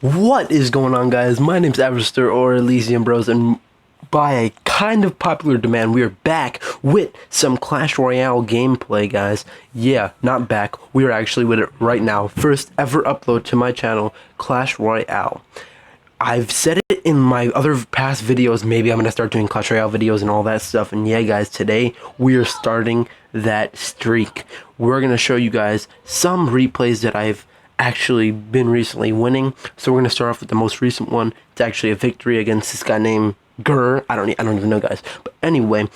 What is going on, guys? My name's Avister or Elysium Bros, and by a kind of popular demand, we are back with some Clash Royale gameplay, guys. Yeah, not back. We are actually with it right now. First ever upload to my channel, Clash Royale. I've said it in my other past videos, maybe I'm going to start doing Clash Royale videos and all that stuff. And yeah, guys, today we are starting that streak. We're going to show you guys some replays that I've actually been recently winning. So we're going to start off with the most recent one. It's actually a victory against this guy named Gurr. I don't even know, guys. But anyway,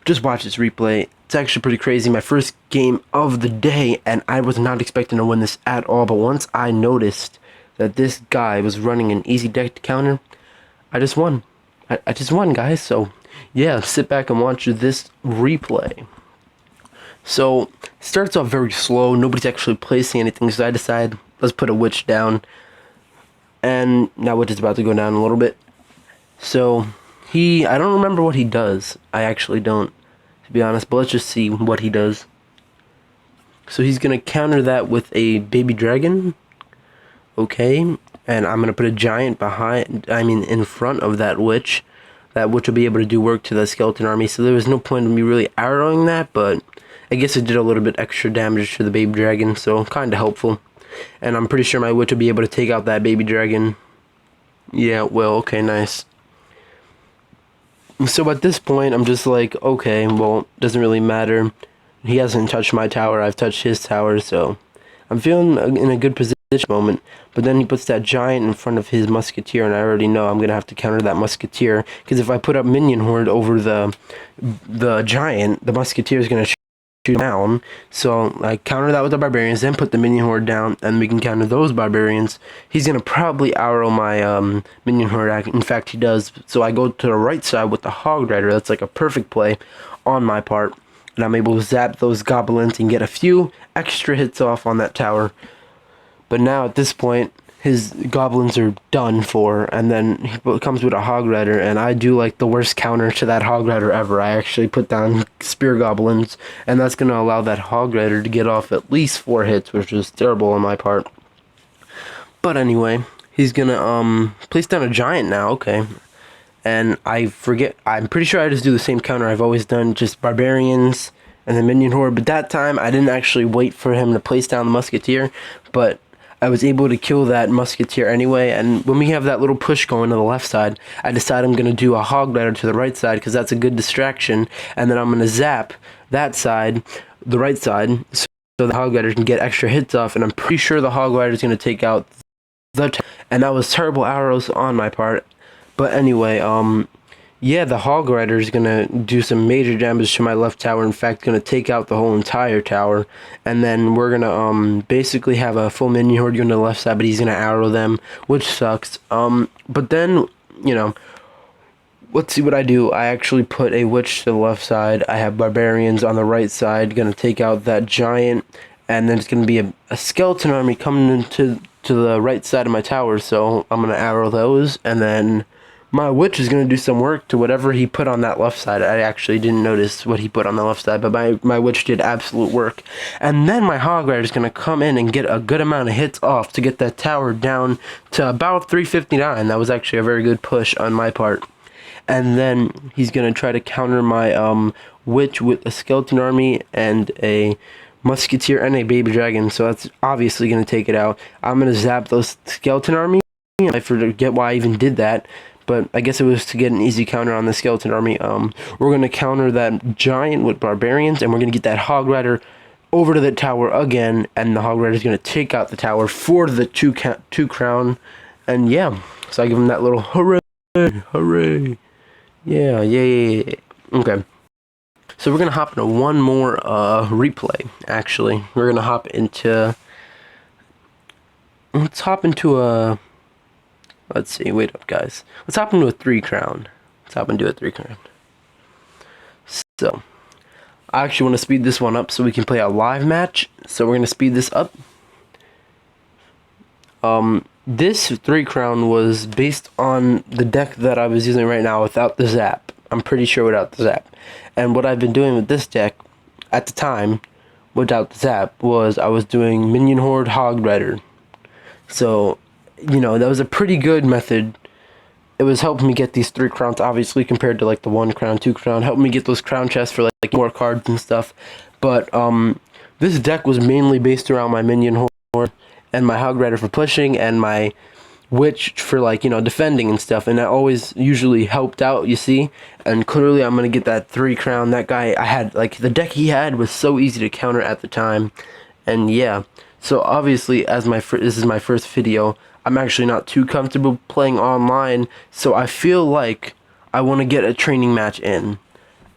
just watch this replay. It's actually pretty crazy. My first game of the day, and I was not expecting to win this at all. But once I noticed that this guy was running an easy deck to counter, I just won. I just won, guys. So yeah, sit back and watch this replay. So it starts off very slow. Nobody's actually placing anything, so I decide let's put a witch down. And now witch is about to go down a little bit. So I don't remember what he does. I actually don't, to be honest, but let's just see what he does. So he's gonna counter that with a baby dragon. Okay, and I'm gonna put a giant in front of that witch. That witch will be able to do work to the skeleton army, so there was no point in me really arrowing that, but I guess it did a little bit extra damage to the baby dragon, so kinda helpful. And I'm pretty sure my witch will be able to take out that baby dragon. Yeah, well, okay, nice. So at this point, I'm just like, okay, well, doesn't really matter. He hasn't touched my tower, I've touched his tower, so I'm feeling in a good position moment. But then he puts that giant in front of his musketeer, and I already know I'm gonna have to counter that musketeer, because if I put up Minion Horde over the giant, the musketeer is gonna shoot down. So I counter that with the barbarians, then put the Minion Horde down, and we can counter those barbarians. He's gonna probably arrow my Minion Horde. In fact, he does. So I go to the right side with the Hog Rider. That's like a perfect play on my part, and I'm able to zap those goblins and get a few extra hits off on that tower. But now at this point, his goblins are done for, and then he comes with a Hog Rider, and I do like the worst counter to that Hog Rider ever. I actually put down spear goblins, and that's going to allow that Hog Rider to get off at least 4 hits, which is terrible on my part. But anyway, he's going to place down a giant now, okay. And I'm pretty sure I just do the same counter I've always done, just barbarians and the Minion Horde. But that time, I didn't actually wait for him to place down the musketeer, but I was able to kill that musketeer anyway. And when we have that little push going to the left side, I decide I'm going to do a Hog Rider to the right side, because that's a good distraction. And then I'm going to zap that side, the right side, so the Hog Rider can get extra hits off. And I'm pretty sure the Hog Rider is going to take out and that was terrible arrows on my part. But anyway, yeah, the Hog Rider is going to do some major damage to my left tower. In fact, going to take out the whole entire tower. And then we're going to basically have a full Minion Horde going to the left side, but he's going to arrow them, which sucks. But then, you know, let's see what I do. I actually put a witch to the left side. I have barbarians on the right side, going to take out that giant. And then it's going to be a skeleton army coming into the right side of my tower. So I'm going to arrow those, and then my witch is going to do some work to whatever he put on that left side. I actually didn't notice what he put on the left side, but my witch did absolute work. And then my Hog Rider is going to come in and get a good amount of hits off to get that tower down to about 359. That was actually a very good push on my part. And then he's going to try to counter my witch with a skeleton army and a musketeer and a baby dragon. So that's obviously going to take it out. I'm going to zap those skeleton army. I forget why I even did that, but I guess it was to get an easy counter on the skeleton army. We're going to counter that giant with barbarians, and we're going to get that Hog Rider over to the tower again, and the Hog Rider is going to take out the tower for the two crown. And yeah, so I give him that little hooray, hooray. Yeah. Okay. So we're going to hop into one more replay, actually. We're going to hop into... Let's hop into a... Let's see, wait up, guys. Let's hop into a 3 crown. So, I actually want to speed this one up so we can play a live match. So we're going to speed this up. This 3 crown was based on the deck that I was using right now without the zap. I'm pretty sure without the zap. And what I've been doing with this deck at the time without the zap was I was doing Minion Horde Hog Rider. So you know, that was a pretty good method. It was helping me get these 3 crowns, obviously, compared to like the 1 crown, 2 crown. Helped me get those crown chests for like more cards and stuff. But this deck was mainly based around my Minion Horde and my Hog Rider for pushing and my Witch for, like, you know, defending and stuff. And that always usually helped out, you see. And clearly I'm going to get that 3 crown. That guy, I had, like, the deck he had was so easy to counter at the time. And yeah, so obviously, as this is my first video, I'm actually not too comfortable playing online, so I feel like I want to get a training match in.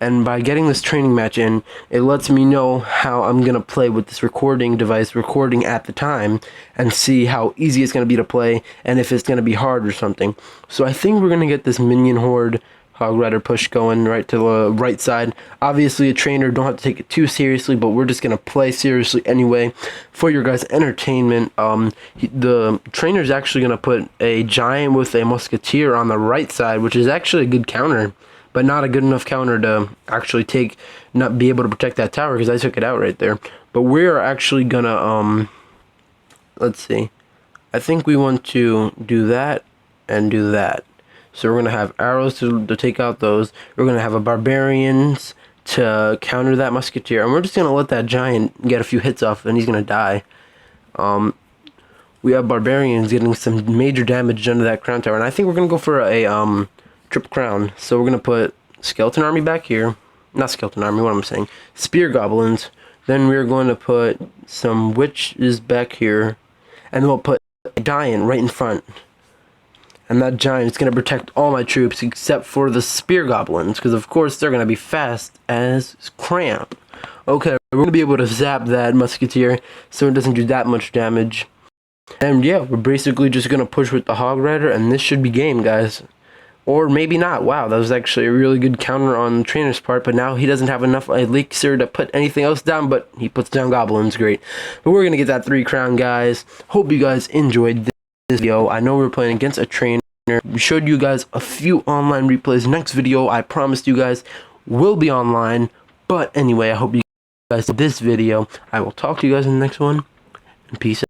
And by getting this training match in, it lets me know how I'm going to play with this recording device, recording at the time, and see how easy it's going to be to play, and if it's going to be hard or something. So I think we're going to get this Minion Horde Hog Rider push going right to the right side. Obviously, a trainer, don't have to take it too seriously, but we're just going to play seriously anyway for your guys' entertainment. The trainer's actually going to put a giant with a musketeer on the right side, which is actually a good counter, but not a good enough counter to actually not be able to protect that tower, because I took it out right there. But we're actually going to, let's see. I think we want to do that and do that. So we're going to have arrows to take out those. We're going to have a barbarians to counter that musketeer. And we're just going to let that giant get a few hits off, and he's going to die. We have barbarians getting some major damage under that crown tower. And I think we're going to go for a triple crown. So we're going to put skeleton army back here. Not skeleton army, what am I saying? Spear goblins. Then we're going to put some witches back here. And then we'll put a giant right in front. And that giant is going to protect all my troops except for the spear goblins, because of course they're going to be fast as cramp. Okay, we're going to be able to zap that musketeer so it doesn't do that much damage. And yeah, we're basically just going to push with the Hog Rider, and this should be game, guys. Or maybe not. Wow, that was actually a really good counter on the trainer's part, but now he doesn't have enough elixir to put anything else down, but he puts down goblins, great. But we're going to get that 3 crown, guys. Hope you guys enjoyed this video. I know we were playing against a trainer. We showed you guys a few online replays. Next video, I promised you guys, will be online. But anyway, I hope you guys did this video. I will talk to you guys in the next one. And peace out.